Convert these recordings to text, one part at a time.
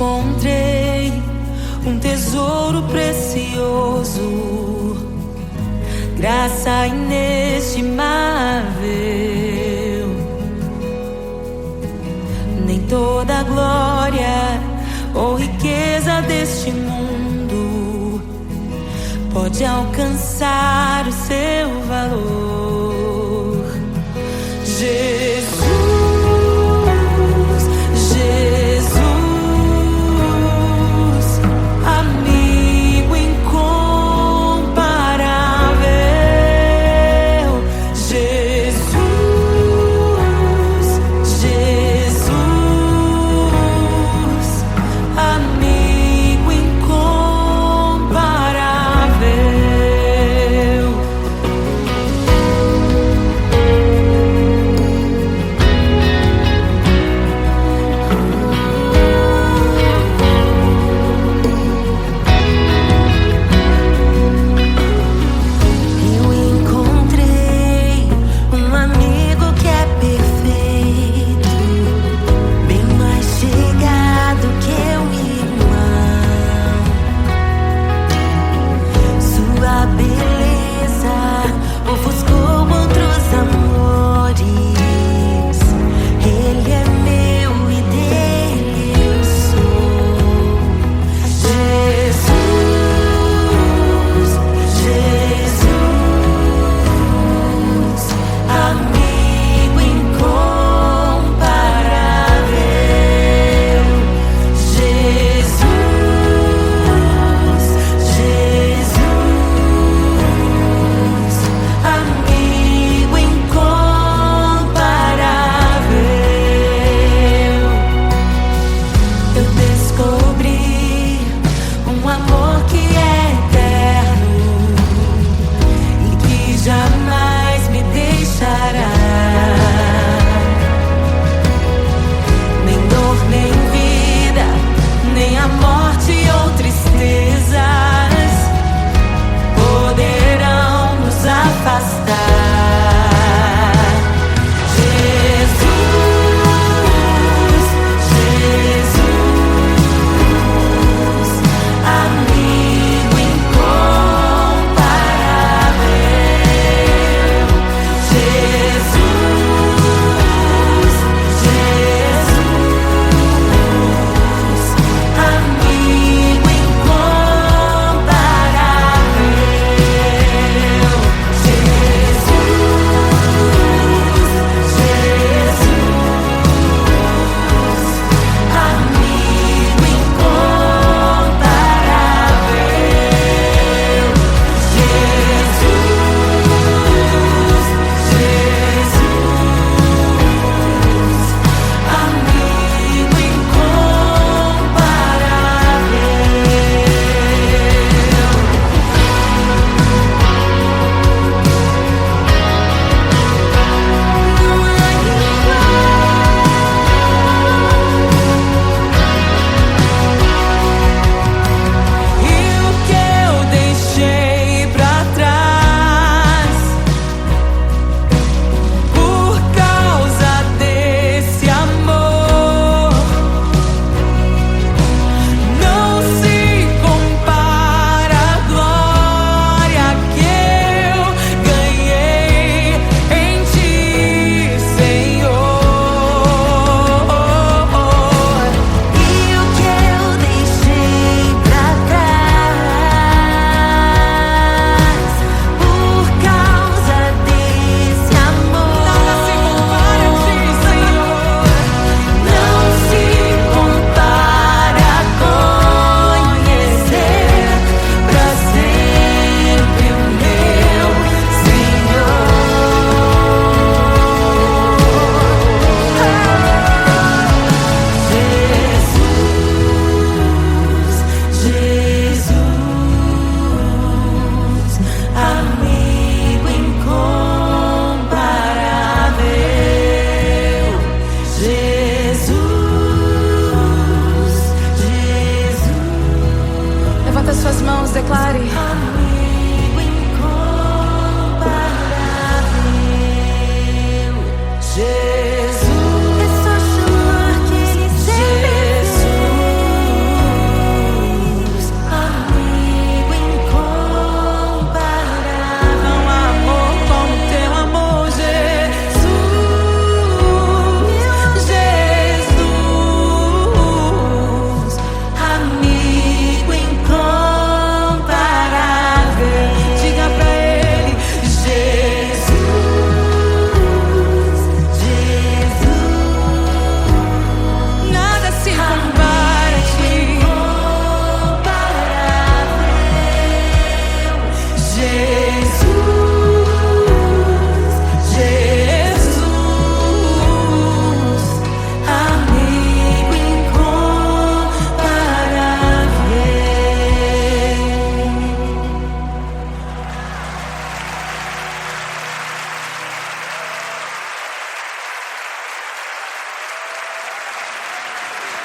encontrei um tesouro precioso, graça inestimável. Nem toda a glória ou riqueza deste mundo pode alcançar o seu valor. Jesus, Jesus, amigo incomparável. Jesus, Jesus, amigo incomparável.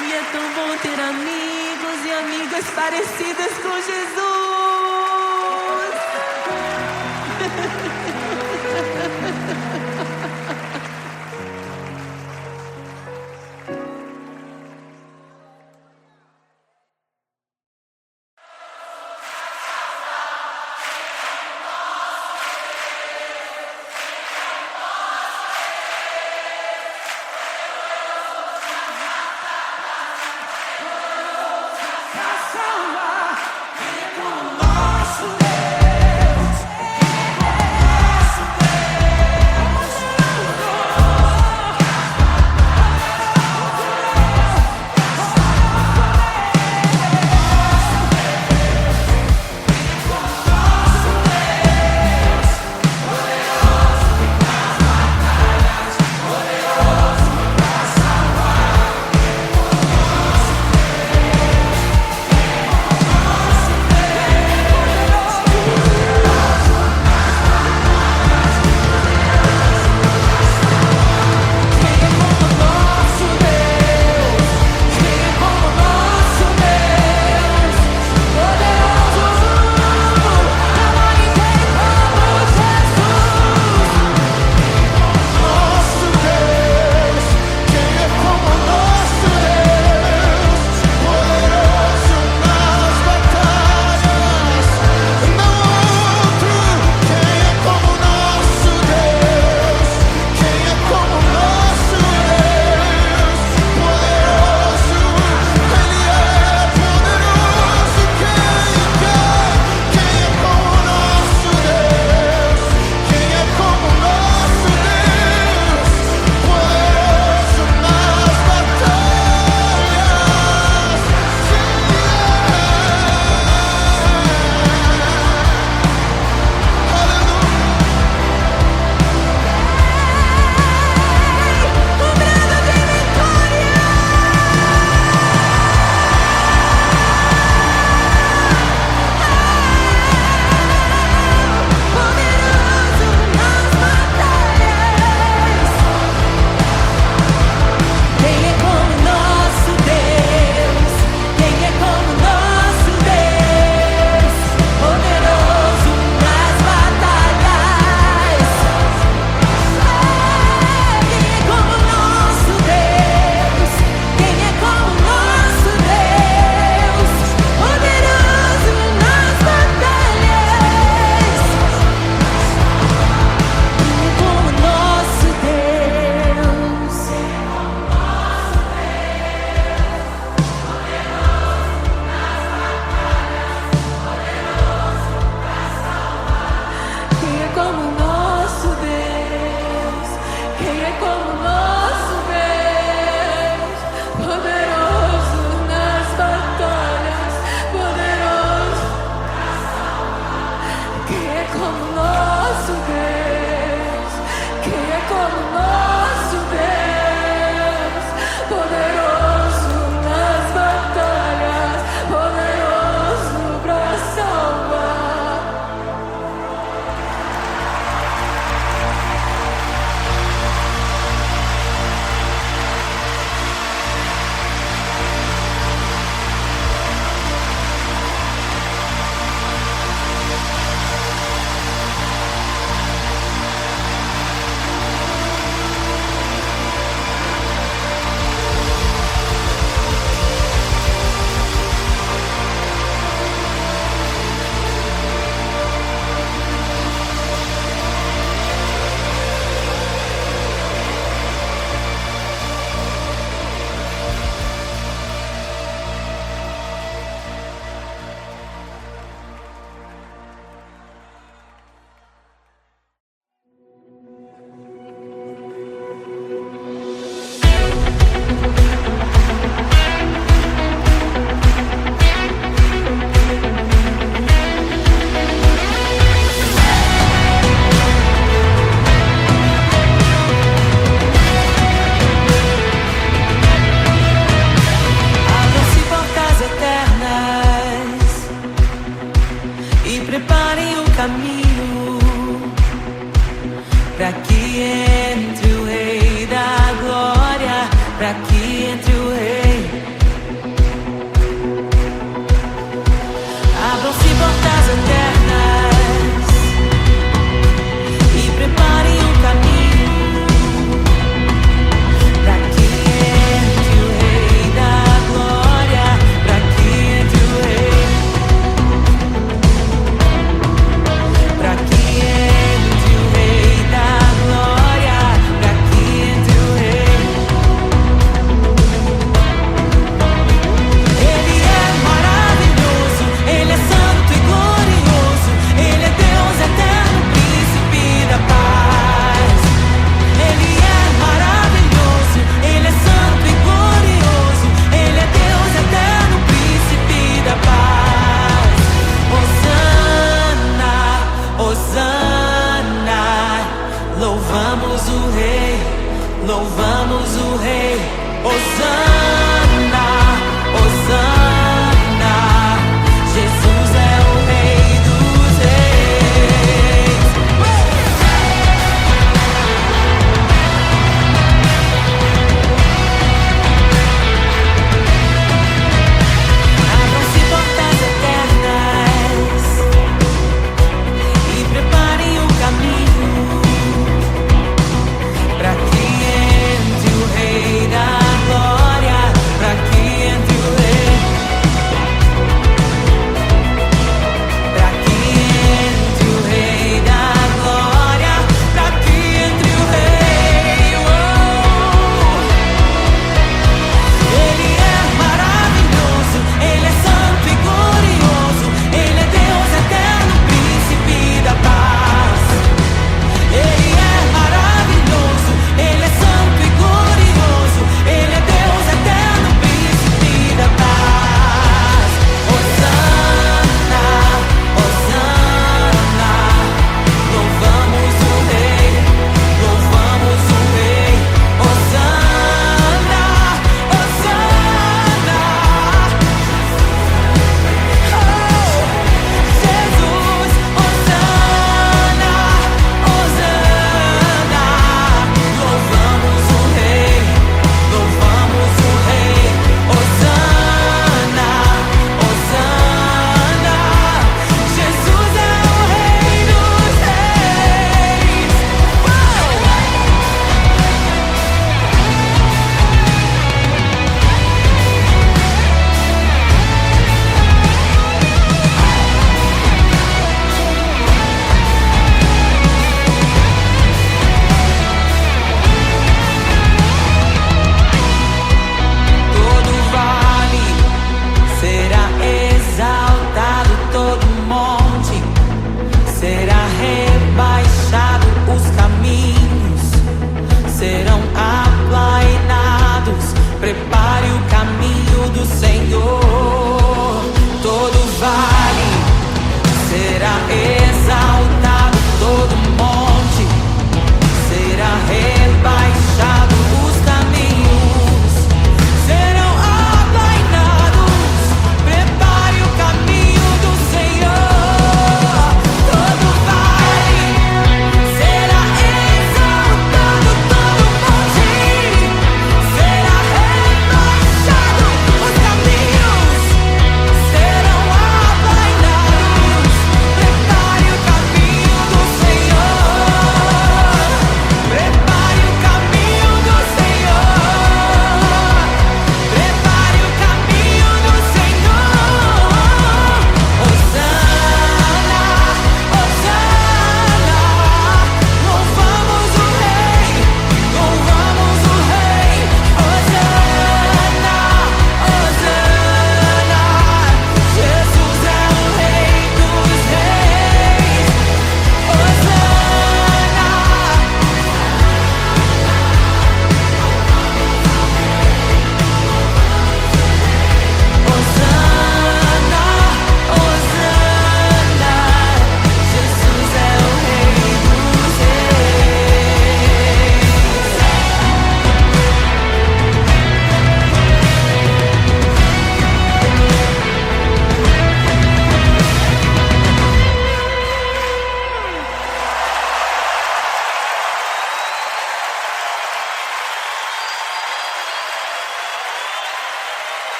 E é tão bom ter amigos e amigas parecidas com Jesus. Salva,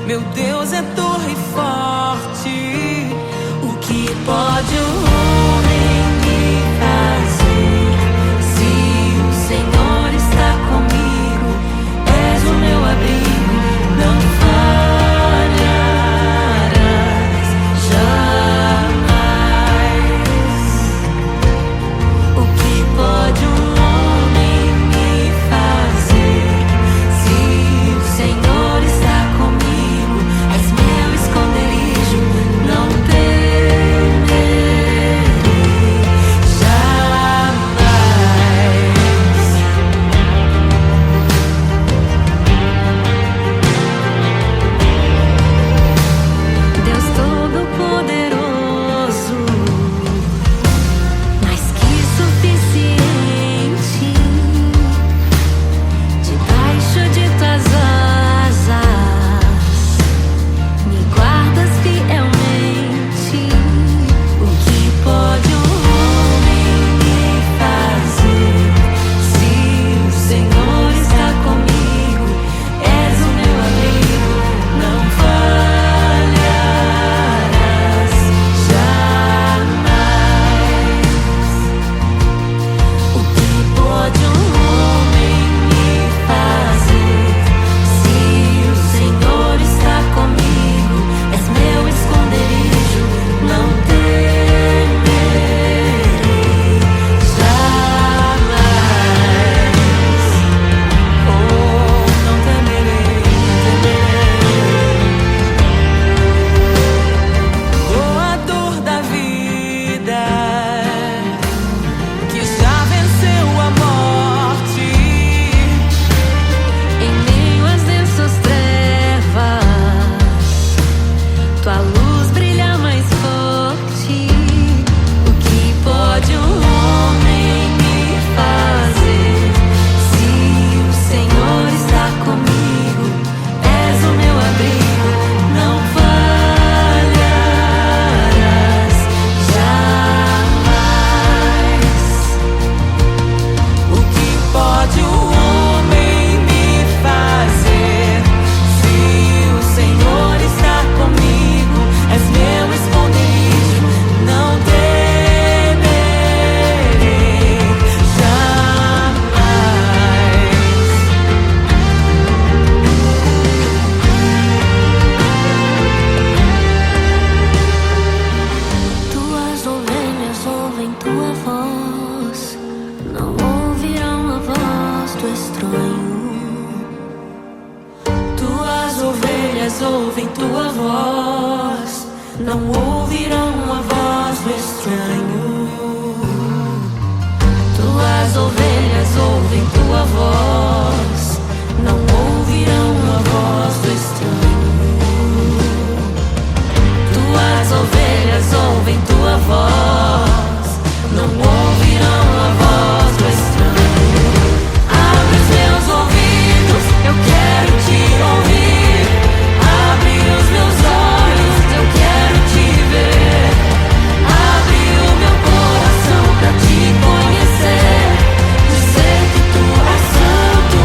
Meu Deus é torre forte. O que pode um homem me fazer? Se o Senhor está comigo, és o meu abrigo, não falharás jamais. O que pode um homem me fazer? Se o Senhor está comigo, és meu esconderijo, não temerei jamais. Deus Todo-Poderoso, mais que suficiente, debaixo de tuas asas me guardas fielmente. O que pode um homem me fazer? Se o Senhor está comigo, és o meu abrigo, não falharás jamais. O que pode um homem me fazer? Se o Senhor está comigo, és meu esconderijo, não temerei jamais. Oh, não temerei, doador da vida, que já venceu a morte. Em meio às densas trevas, tua luz brilha mais forte. O que pode um homem me fazer? Se o Senhor está comigo, és o meu abrigo, não falharás jamais. O que pode um homem me fazer? Se o Senhor está comigo, és meu esconderijo, não temerei jamais. Tuas ovelhas ouvem tua voz, não ouvirão a voz do estranho. Tuas ovelhas ouvem tua voz, não ouvirão a voz do estranho. Tuas ovelhas ouvem tua voz, não ouvirão a voz do estranho. Tuas ovelhas ouvem tua voz, não ouvirão a voz do estranho. Abre os meus ouvidos, eu quero te ouvir. Abre os meus olhos, eu quero te ver. Abre o meu coração pra te conhecer, dizer que tu és santo,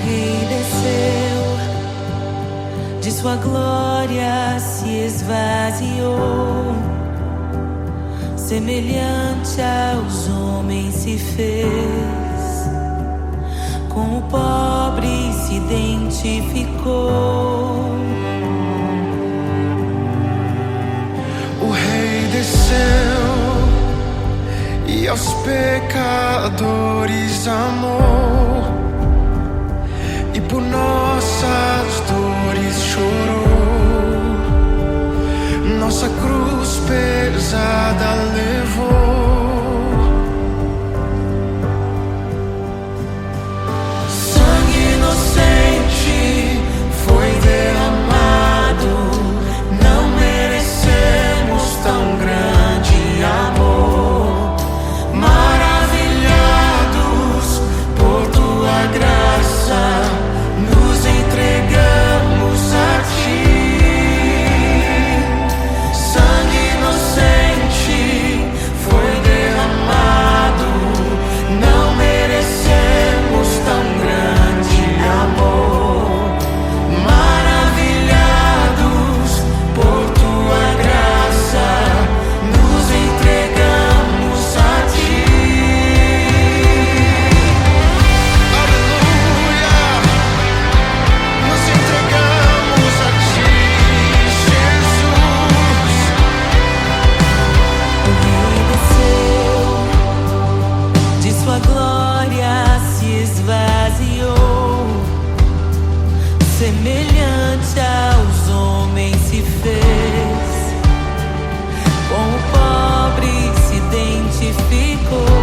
Rei desceu, de sua glória se esvaziou, semelhante aos homens se fez, com o pobre se identificou. O Rei desceu e aos pecadores amou, e por nossas dores chorou, nossa cruz pesada levou. Sangue inocente foi derramado, não merecemos tão grande amor. Maravilhados por tua graça, nos entregamos a ti. Sangue inocente foi derramado, não merecemos tão grande amor. Maravilhados por tua graça, nos entregamos a ti. Aleluia, nos entregamos a ti, Jesus. O Rei desceu, de sua glória se esvaziou, semelhante aos homens se fez, com o pobre se identificou.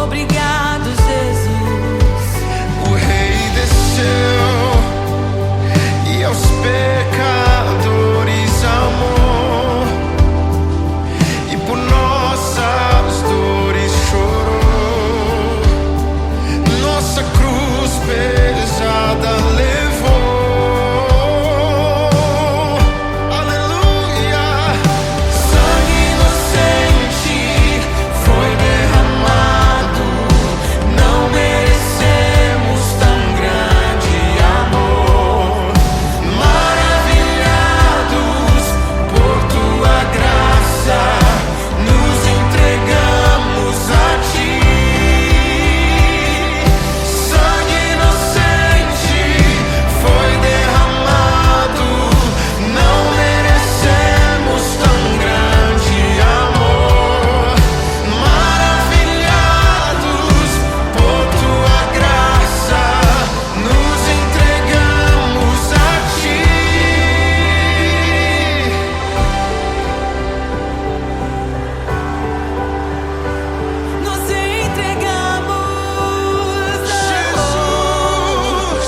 Obrigado, Jesus. O Rei desceu e aos pecadores amou, e por nossas dores chorou, nossa cruz pesada levou. Aleluia. Sangue inocente foi derramado, não merecemos tão grande amor. Maravilhados por tua graça, nos entregamos a ti. Sangue inocente foi derramado, não merecemos tão grande amor. Maravilhados por tua graça, nos entregamos a ti. Nos entregamos a Jesus,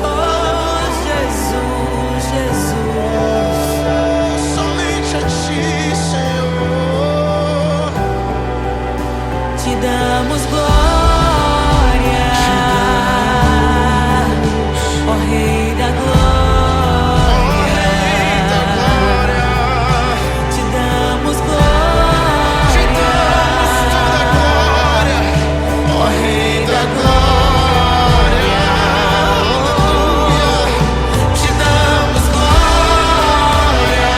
Oh, Jesus, Jesus. somente a ti, Senhor. Te damos glória, ó Rei da glória. Rei da glória, Te damos te glória, damos toda a glória, ó Rei da glória. Aleluia. Te damos glória,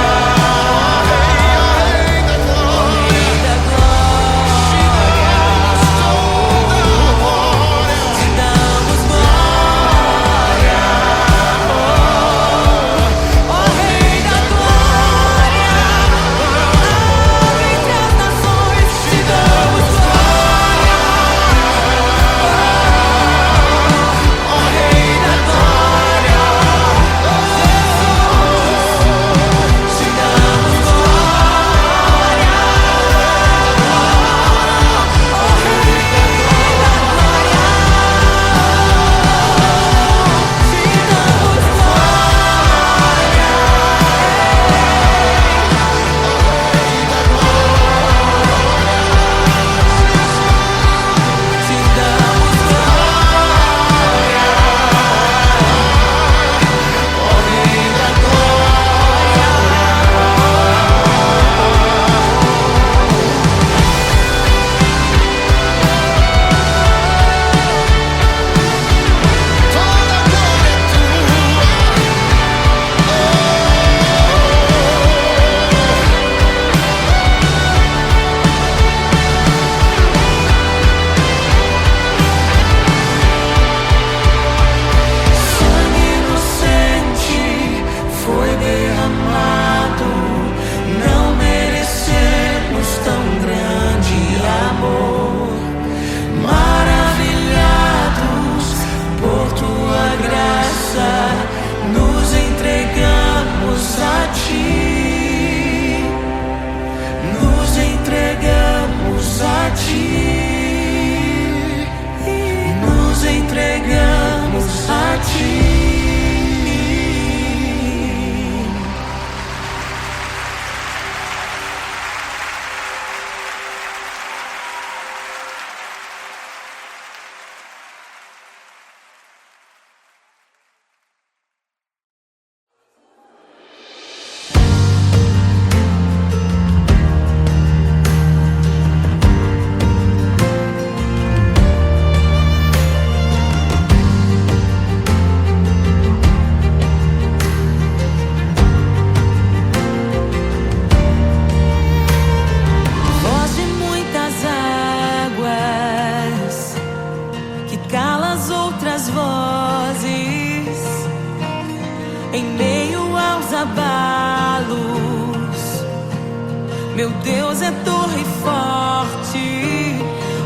ó Rei da glória. Rei da glória. Te damos toda a glória. Te damos glória, ó Rei da glória. Entre as nações te damos glória. em meio aos abalos. Meu Deus é torre forte.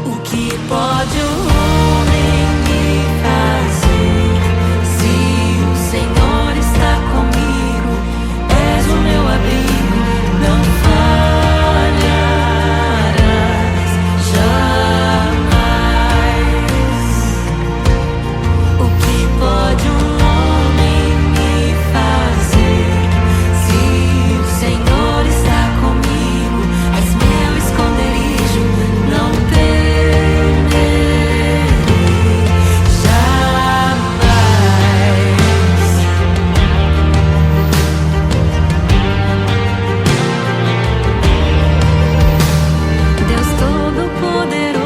O que pode o homem me fazer? Se o Senhor está comigo, és o meu abrigo, não falharás jamais. O que pode um homem me fazer? Se o Senhor está comigo, és meu esconderijo, não temerei jamais. Deus Todo-Poderoso,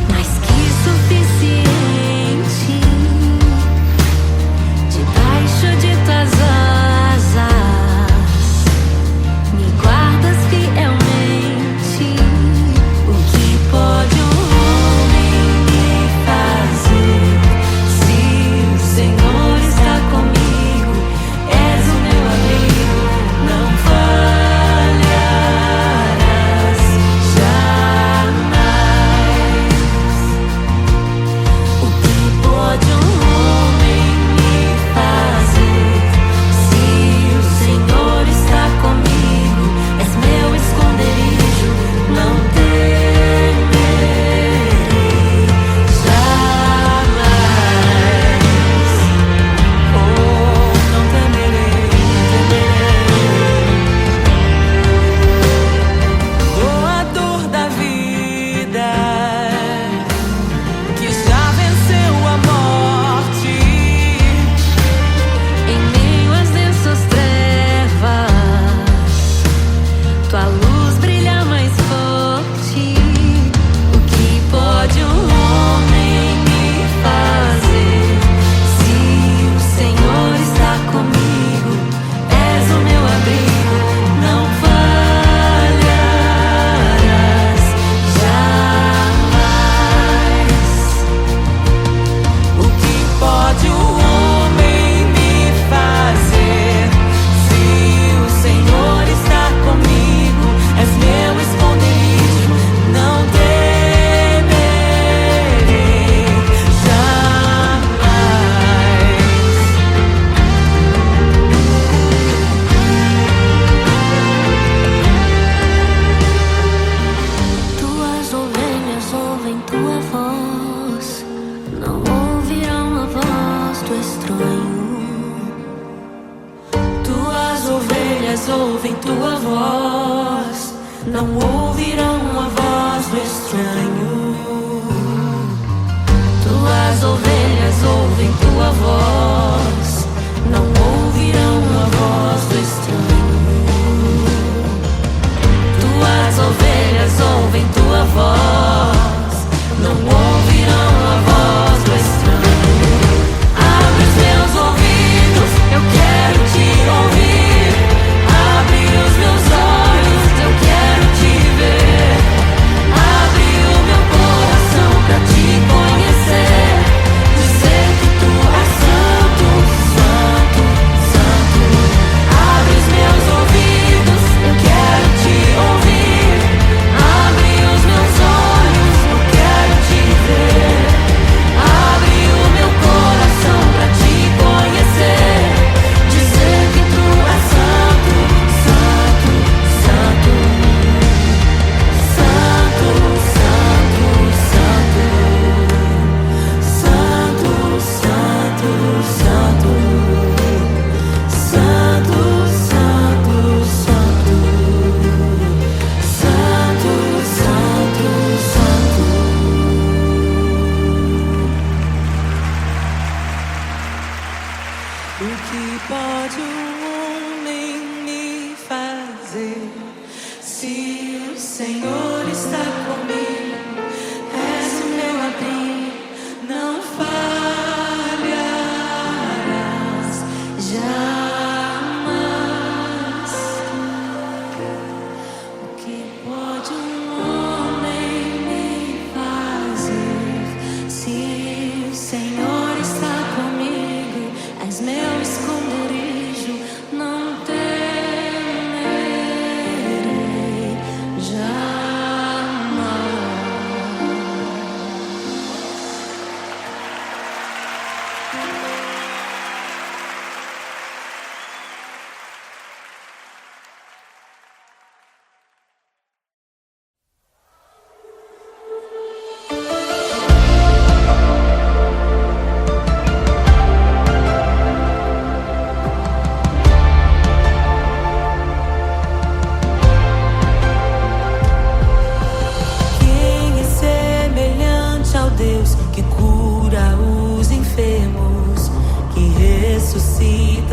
mais que suficiente, debaixo de tuas asas, me guardas fielmente. O que pode um homem me fazer? Se o Senhor está comigo, és o meu abrigo, não falharás jamais. O que pode um homem me fazer? Se o Senhor está comigo, és meu esconderijo, não temerei jamais. Oh, não temerei, Doador da vida, que já venceu a morte. Em meio às densas trevas, tua luz brilha mais forte. O que pode um homem me fazer? Se o Senhor está comigo, és o meu abrigo, não falharás jamais. O que pode o homem me fazer? Se o Senhor está comigo, és meu esconderijo, não temerei jamais. Tuas ovelhas ouvem tua voz, não ouvirão a voz do estranho. Tuas ovelhas ouvem tua voz, não ouvirão a voz do estranho. Tuas ovelhas ouvem tua voz, não ouvirão a voz do estranho. Tuas ovelhas ouvem tua voz, não ouvirão a voz do estranho. Abre os meus ouvidos, eu quero te ouvir. Abre os meus olhos, eu quero te ver. Abre o meu coração pra te conhecer, dizer que tu és santo.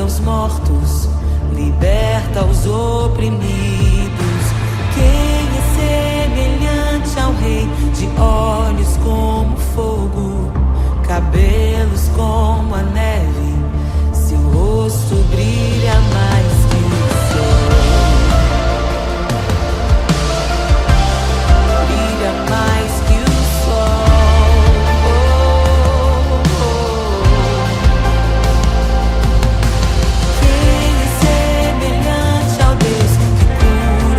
aos mortos, liberta os oprimidos. Quem é semelhante ao Rei, de olhos como fogo, cabelos como a neve, seu rosto brilha mais que o sol. Brilha mais que o sol. Quem é semelhante ao Deus que cura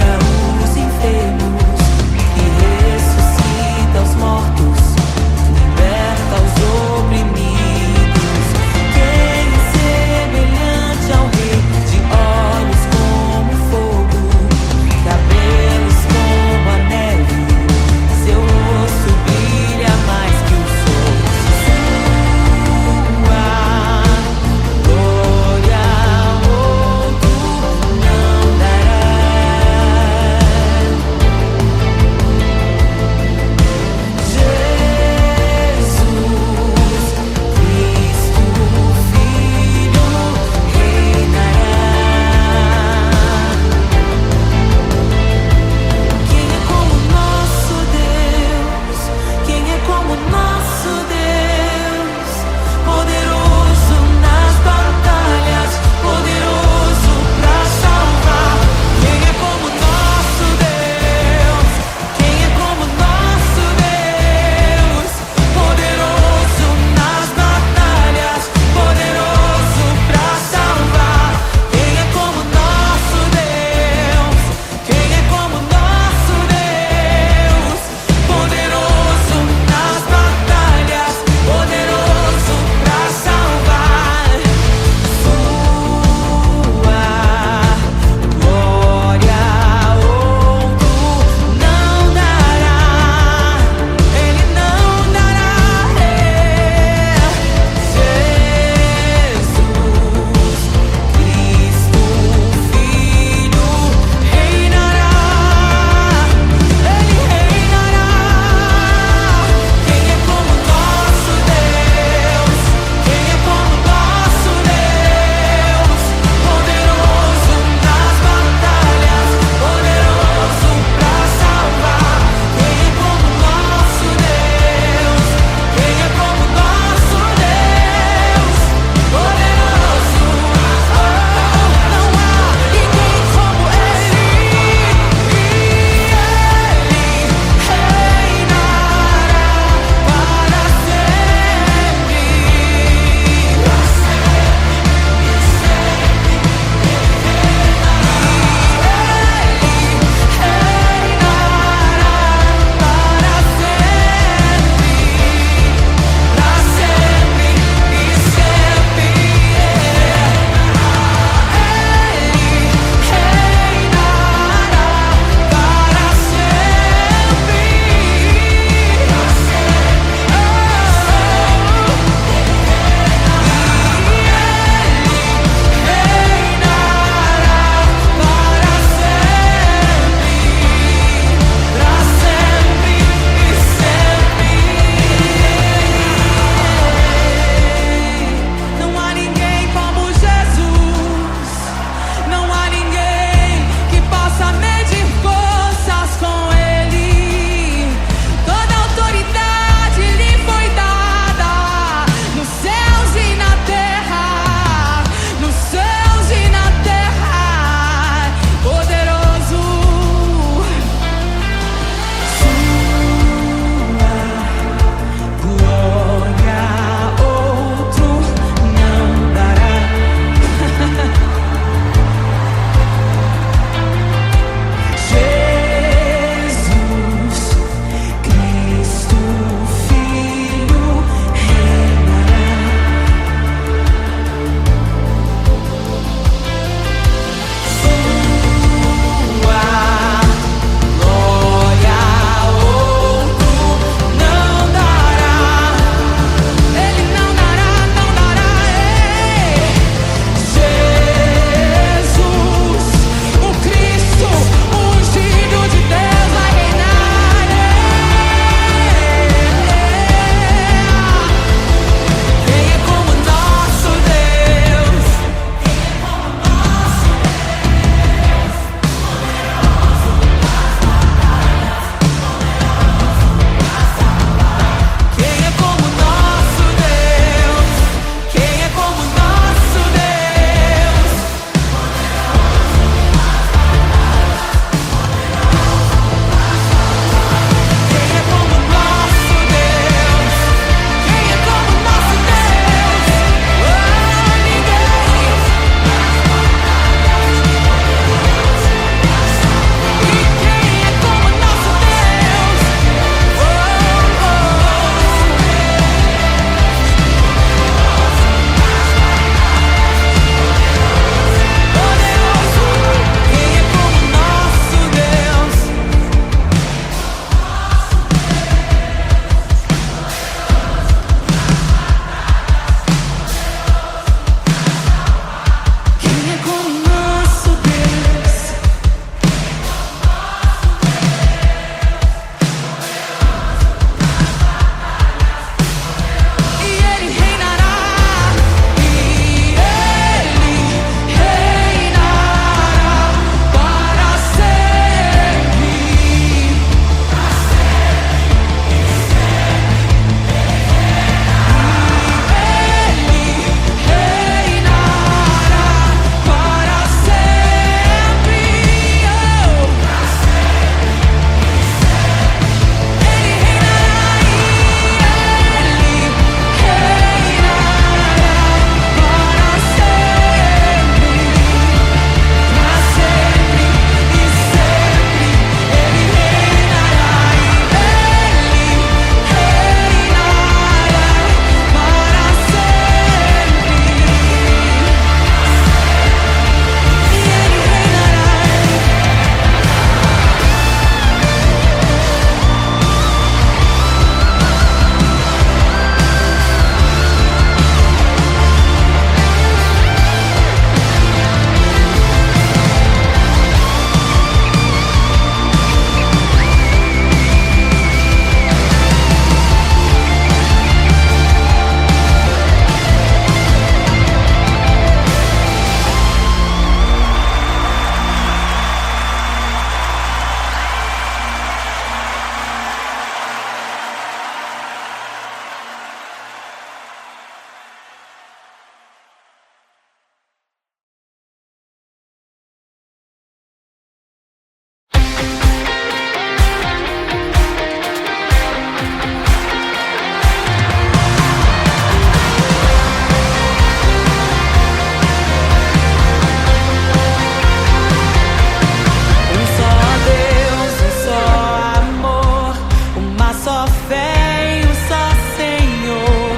fé em um só Senhor,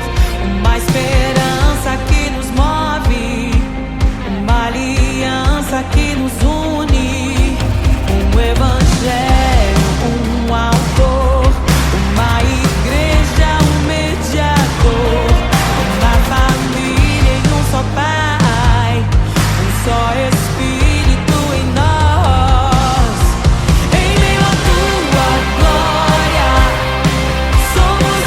uma esperança que nos move, uma aliança que nos une, um evangelho, um autor, uma igreja, um mediador, uma família em um só Pai, um só Espírito em nós. Em meio à tua glória, somos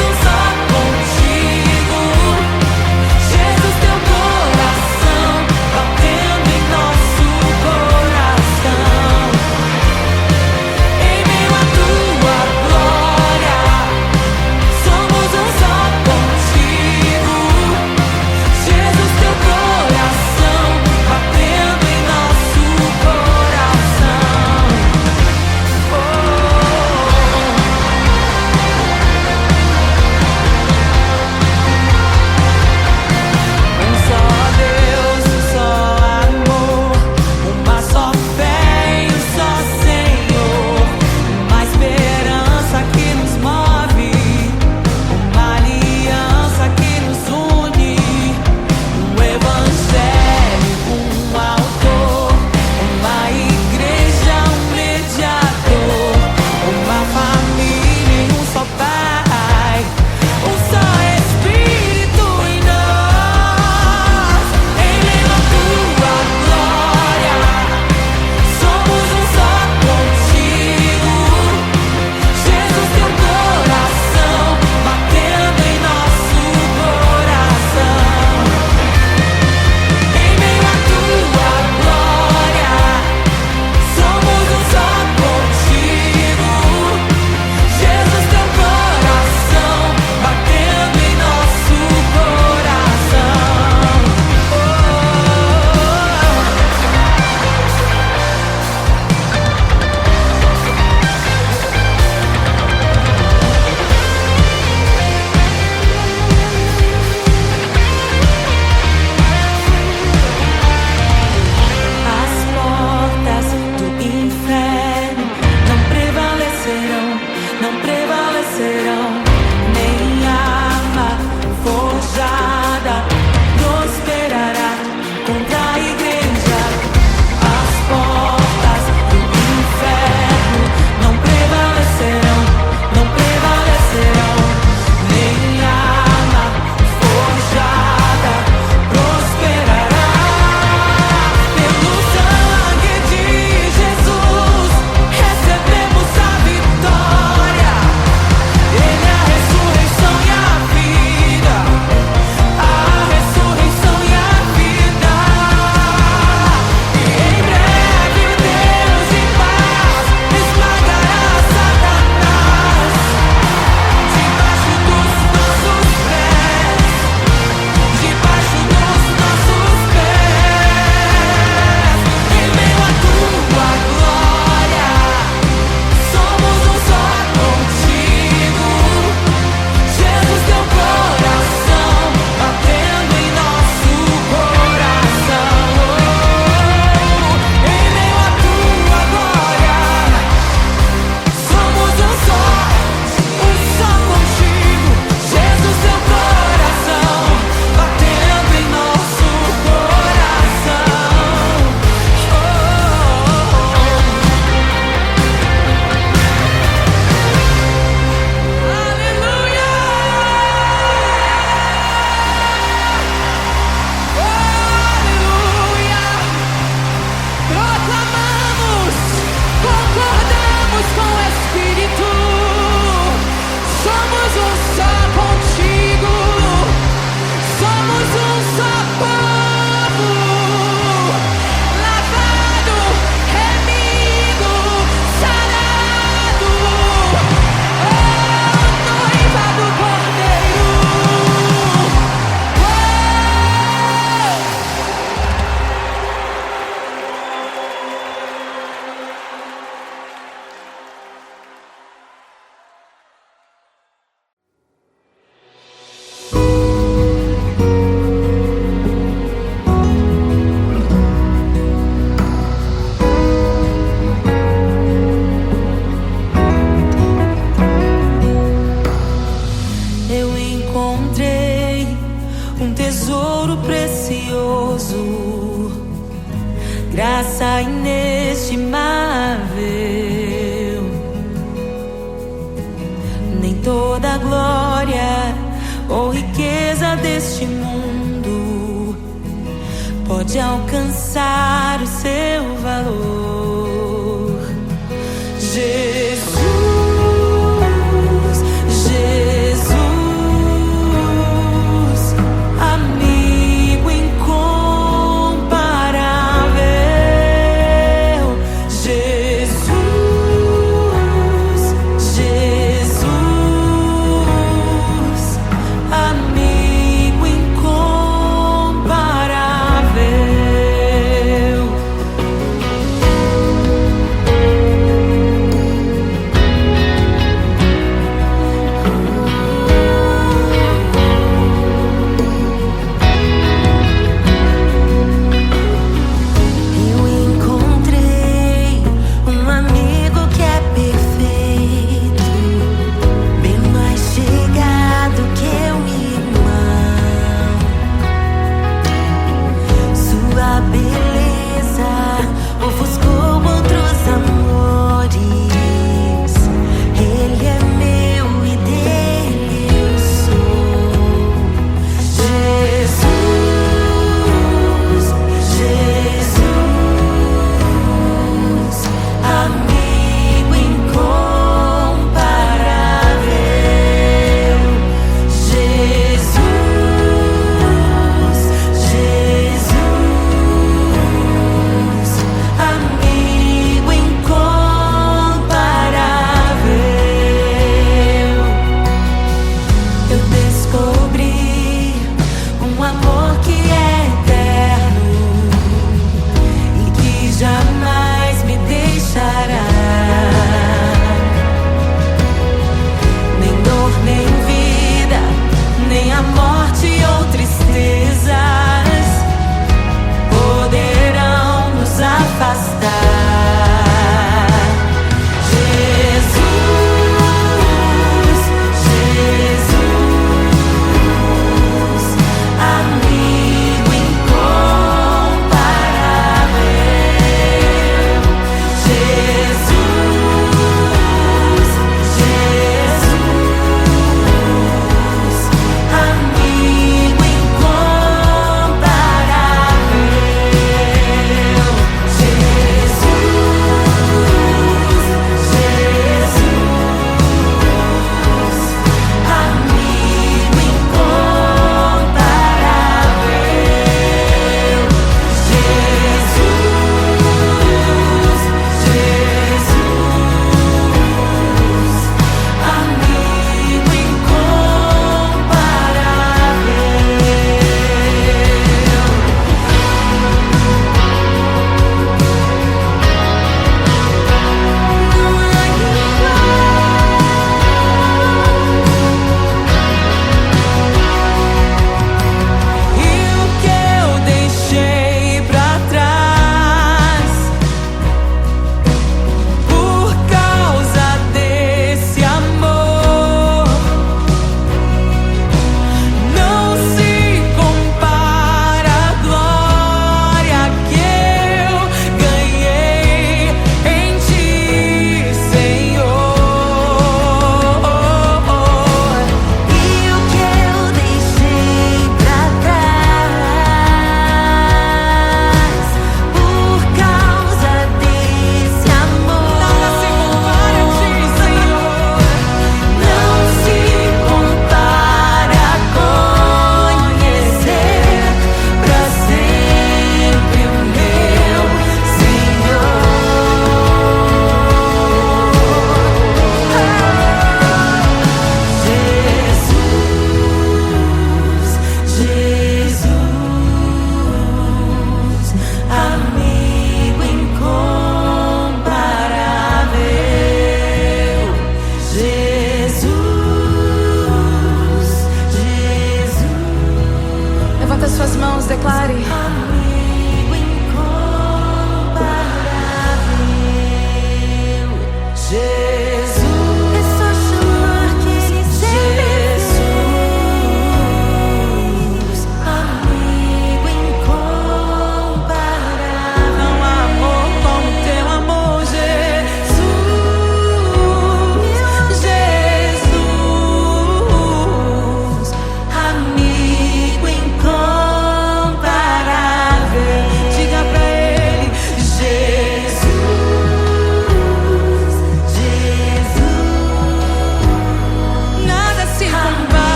encontrei um tesouro precioso, graça inestimável. Nem toda a glória ou riqueza deste mundo pode alcançar o seu valor. Jesus, Jesus, amigo incomparável. Jesus, Jesus, amigo incomparável.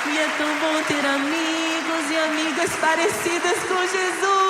E é tão bom ter amigos e amigas parecidas com Jesus.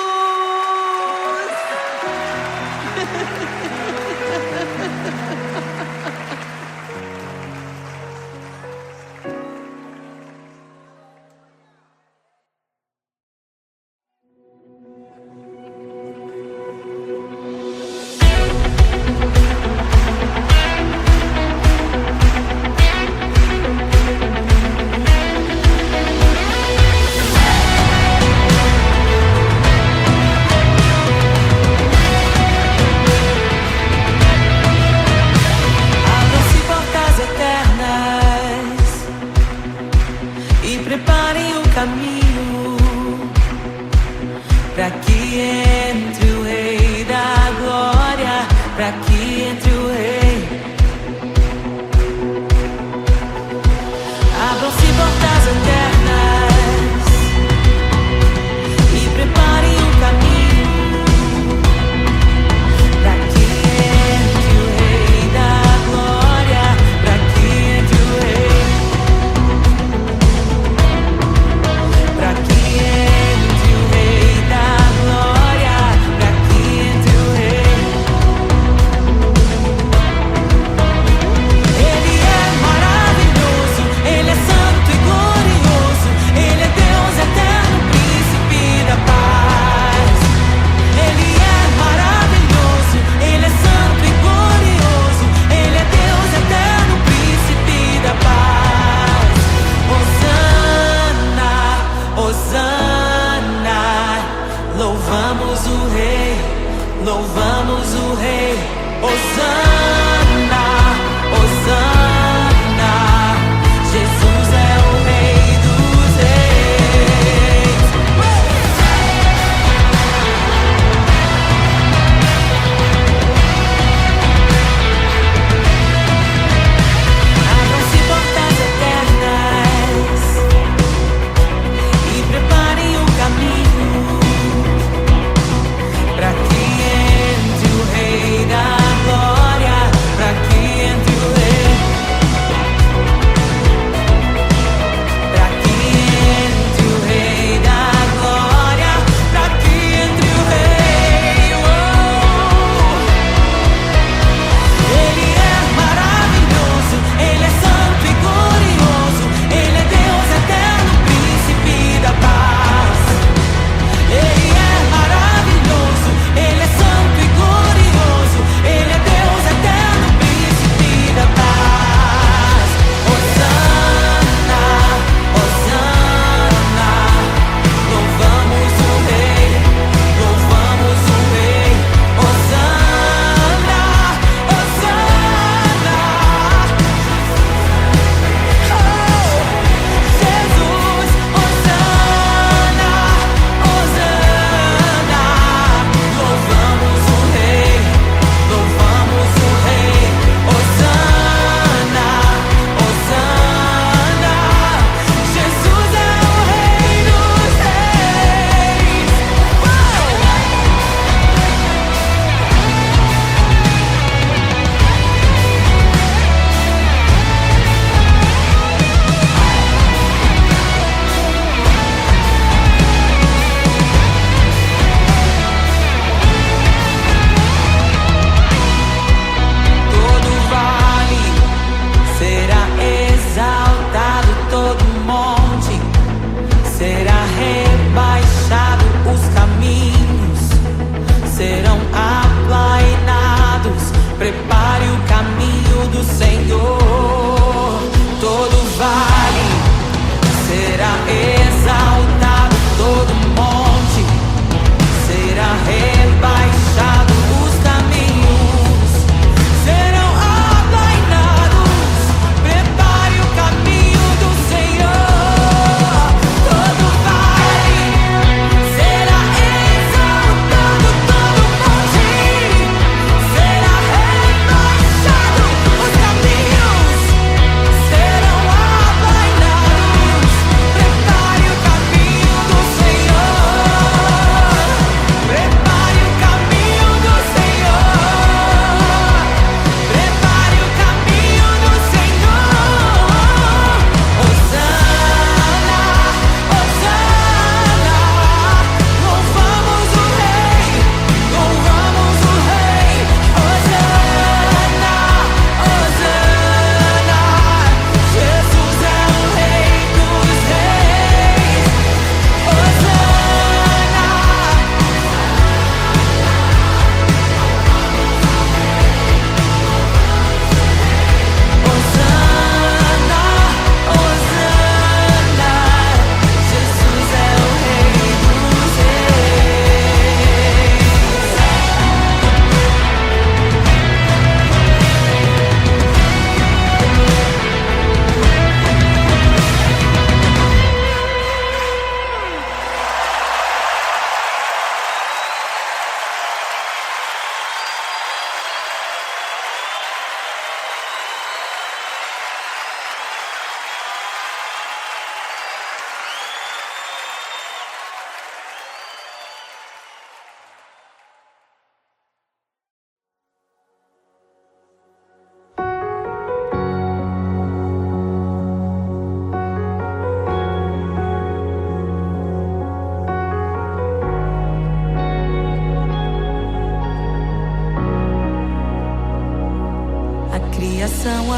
Preparem o caminho para que entre o Rei da Glória, para que entre o Rei. Abram-se portas eternas e preparem o caminho para que entre o Rei da Glória, para que entre o Rei. Pra que entre o Rei da Glória, pra que entre o Rei. Ele é maravilhoso, Ele é santo e glorioso, Ele é Deus eterno, príncipe da paz. Ele é maravilhoso, Ele é santo e glorioso, Ele é Deus eterno, príncipe da paz. Hosana, Hosana, louvamos o Rei, louvamos o Rei. Hosana, Hosana, Jesus é o Rei dos Reis. Abram-se portas eternas e preparem o caminho para que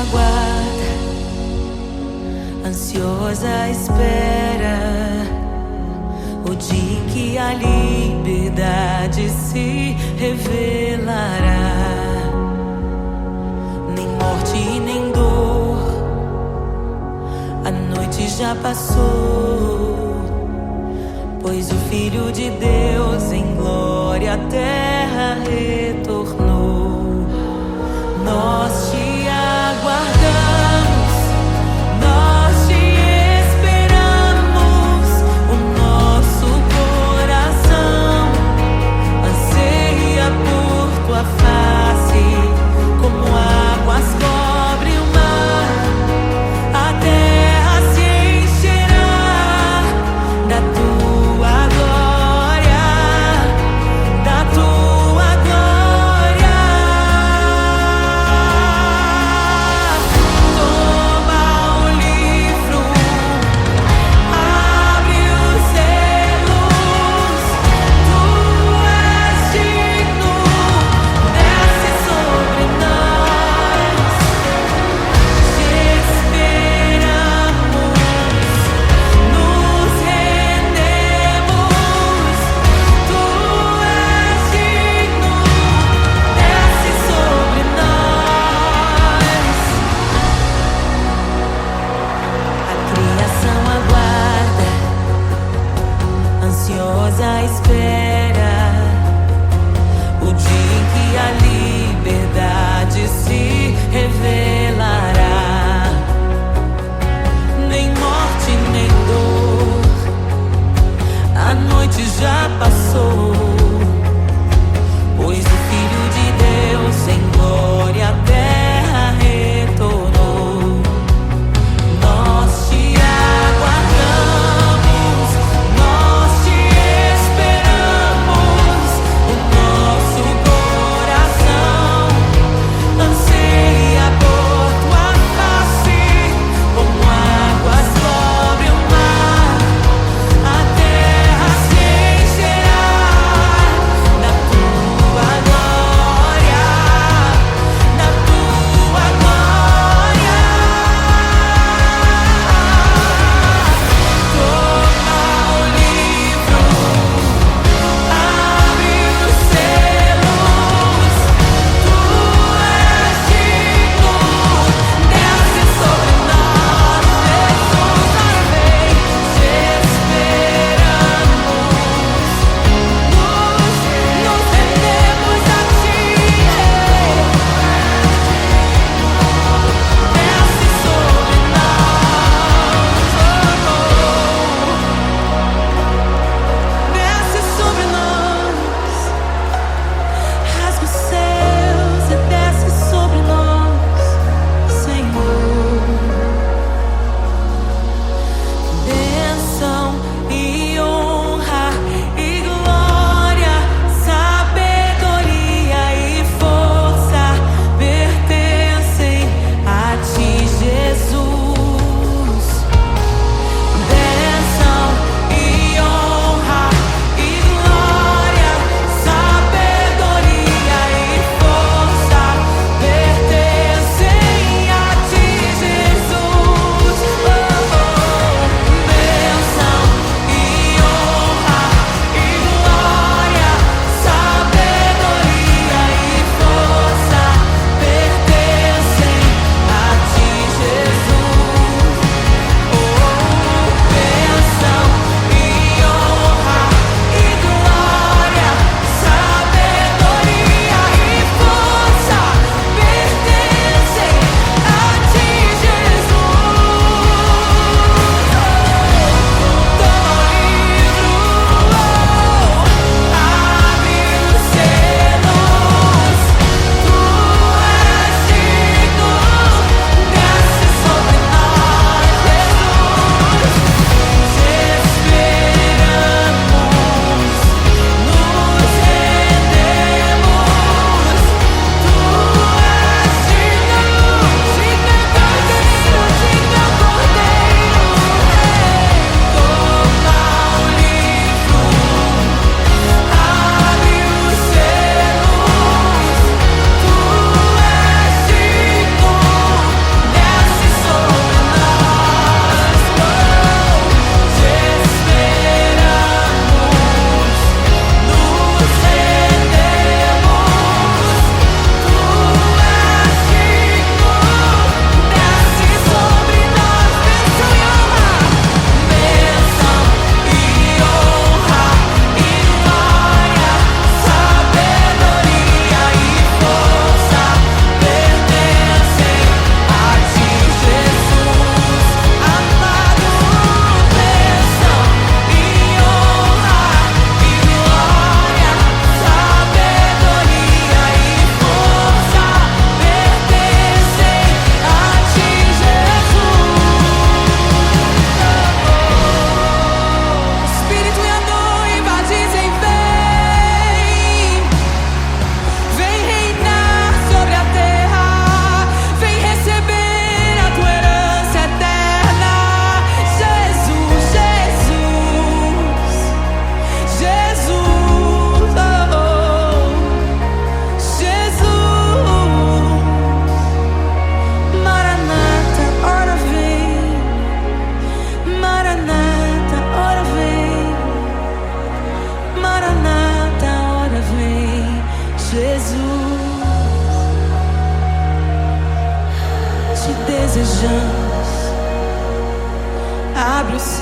aguarda, ansiosa espera o dia em que a liberdade se revelará. Nem morte e nem dor, a noite já passou, pois o Filho de Deus em glória à terra retornou. Nós te aguardamos, nós te esperamos. O nosso coração anseia por tua face, como águas cobrem o mar. A terra se encherá da tua glória, da tua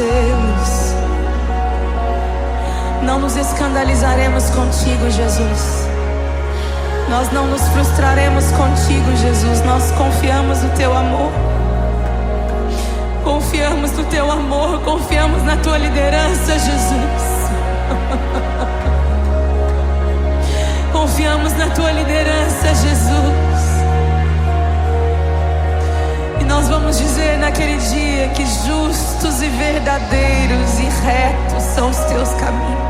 vencê-los. Não nos escandalizaremos contigo, Jesus. Nós não nos frustraremos contigo, Jesus. Nós confiamos no teu amor. Confiamos no teu amor, confiamos na tua liderança, Jesus. Confiamos na tua liderança, Jesus. E nós vamos dizer naquele dia que justos e verdadeiros e retos são os teus caminhos.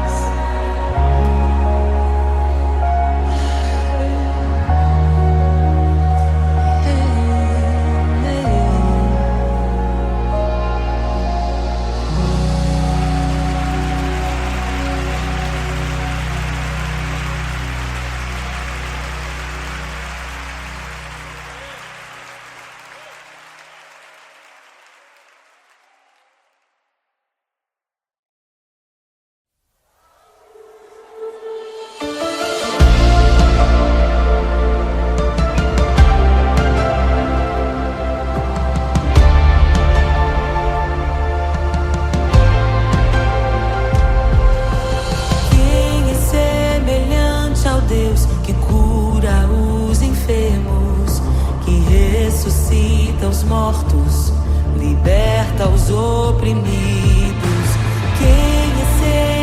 Que cura os enfermos, que ressuscita os mortos, liberta os oprimidos. Quem é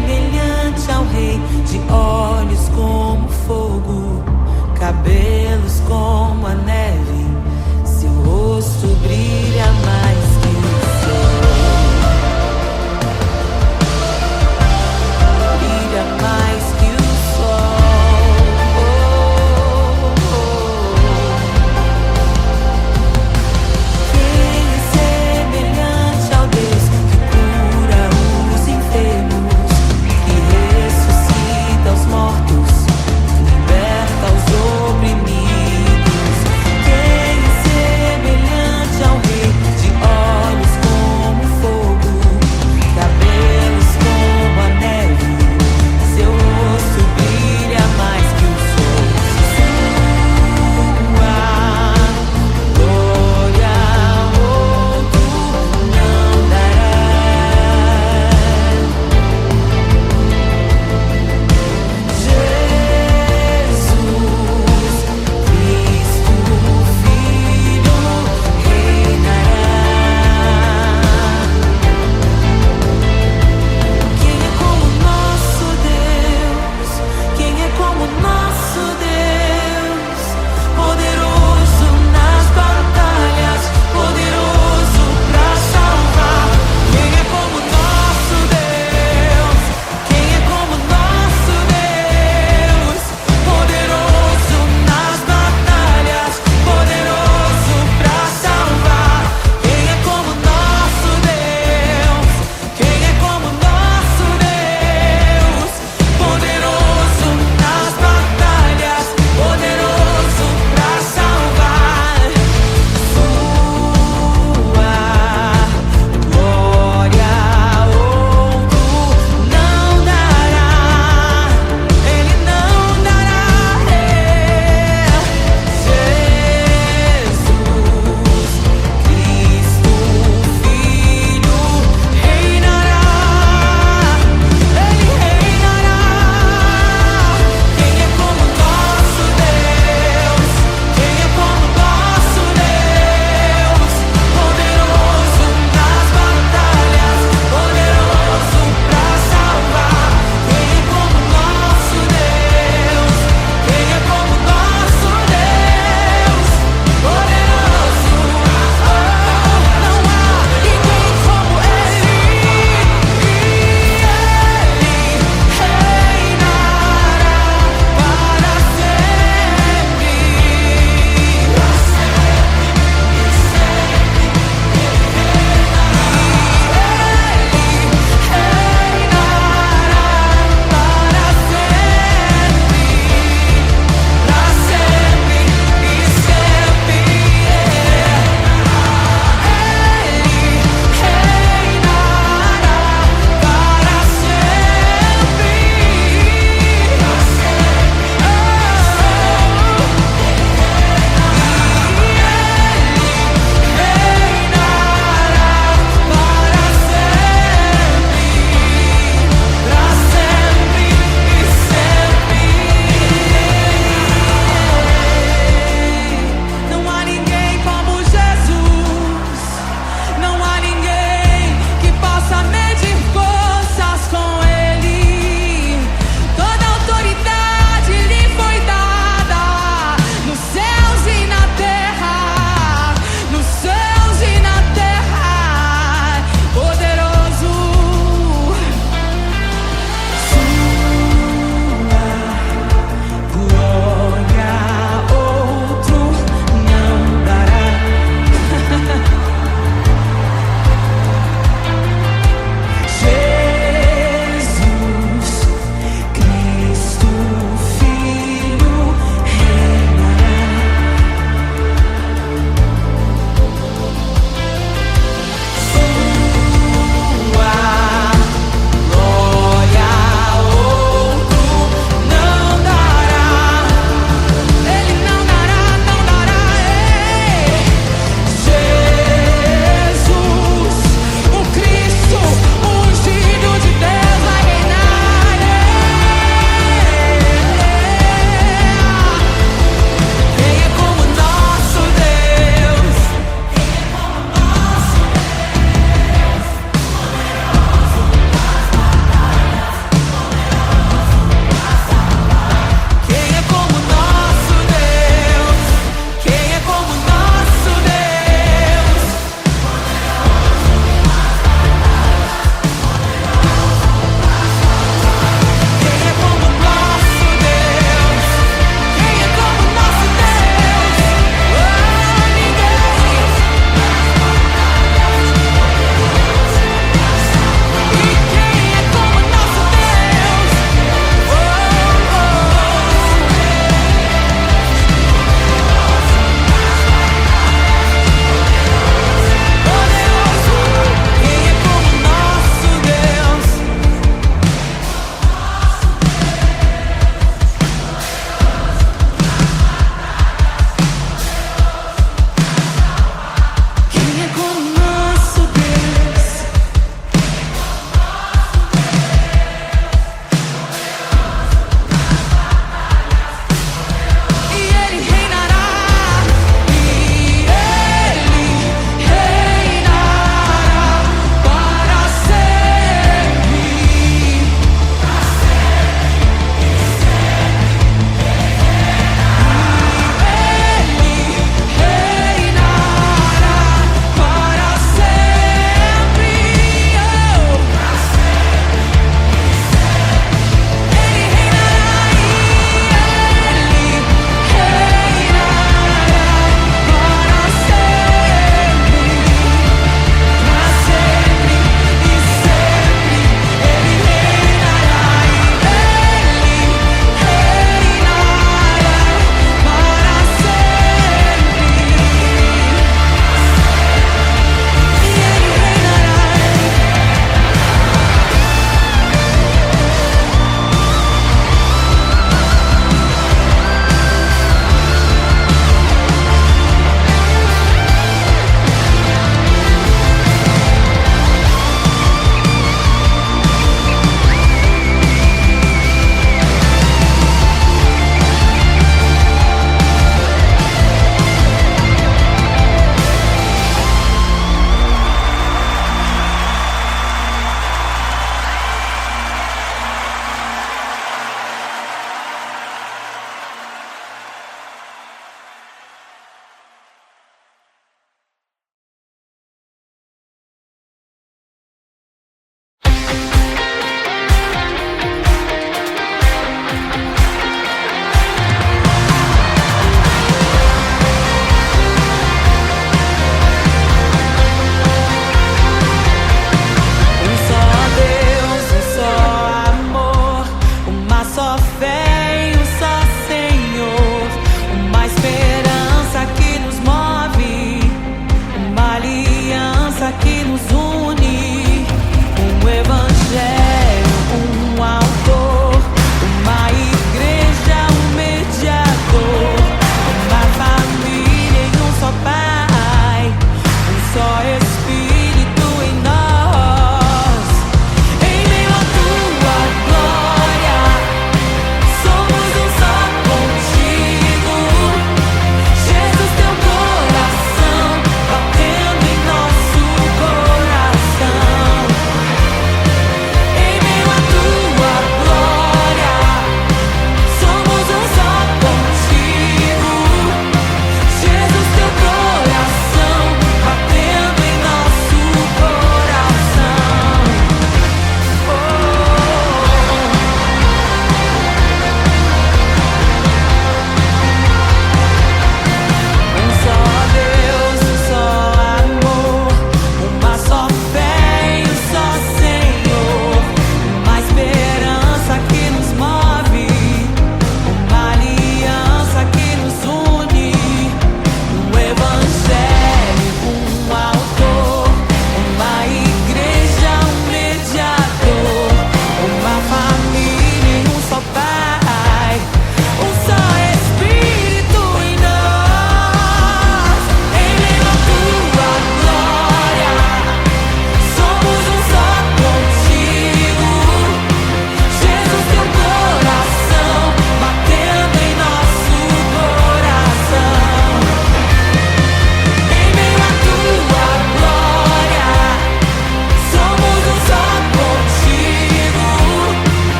semelhante ao Rei, de olhos como fogo, cabelos como a neve, seu rosto brilha mais que o sol, brilha mais que o sol. Quem é semelhante ao Deus que cura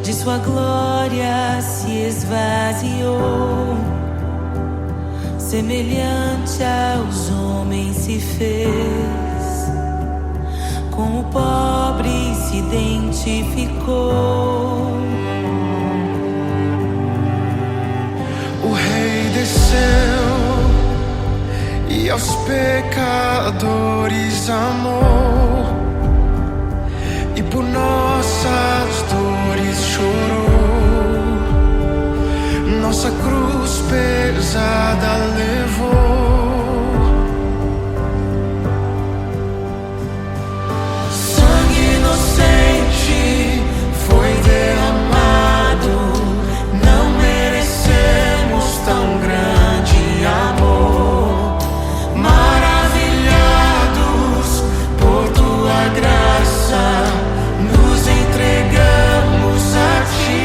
de sua glória se esvaziou, semelhante aos homens se fez, com o pobre se identificou. O Rei desceu e aos pecadores amou, e por nossas dores chorou, nossa cruz pesada levou. Sangue inocente foi derramado, não merecemos tão grande amor. Maravilhados por tua graça, nos entregamos a ti.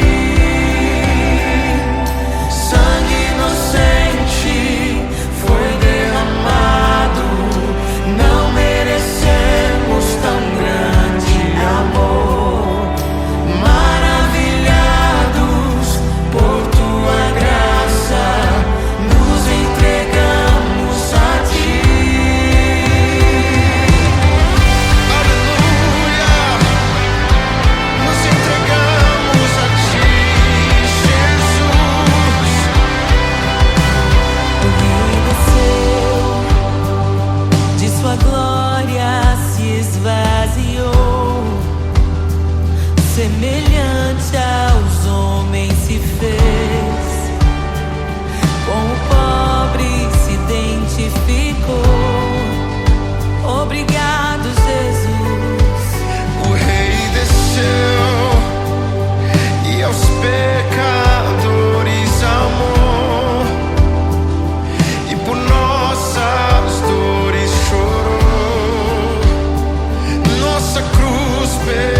Sangue inocente foi derramado, não merecemos tão grande amor. Maravilhados por tua graça, nos entregamos a ti. Aleluia! Nos entregamos a ti, Jesus. O Rei desceu, de sua glória se esvaziou, semelhante aos homens se fez, com o pobre se identificou. Obrigado, Jesus. O Rei desceu e aos pecadores amou, e por nossas dores chorou, nossa cruz pesada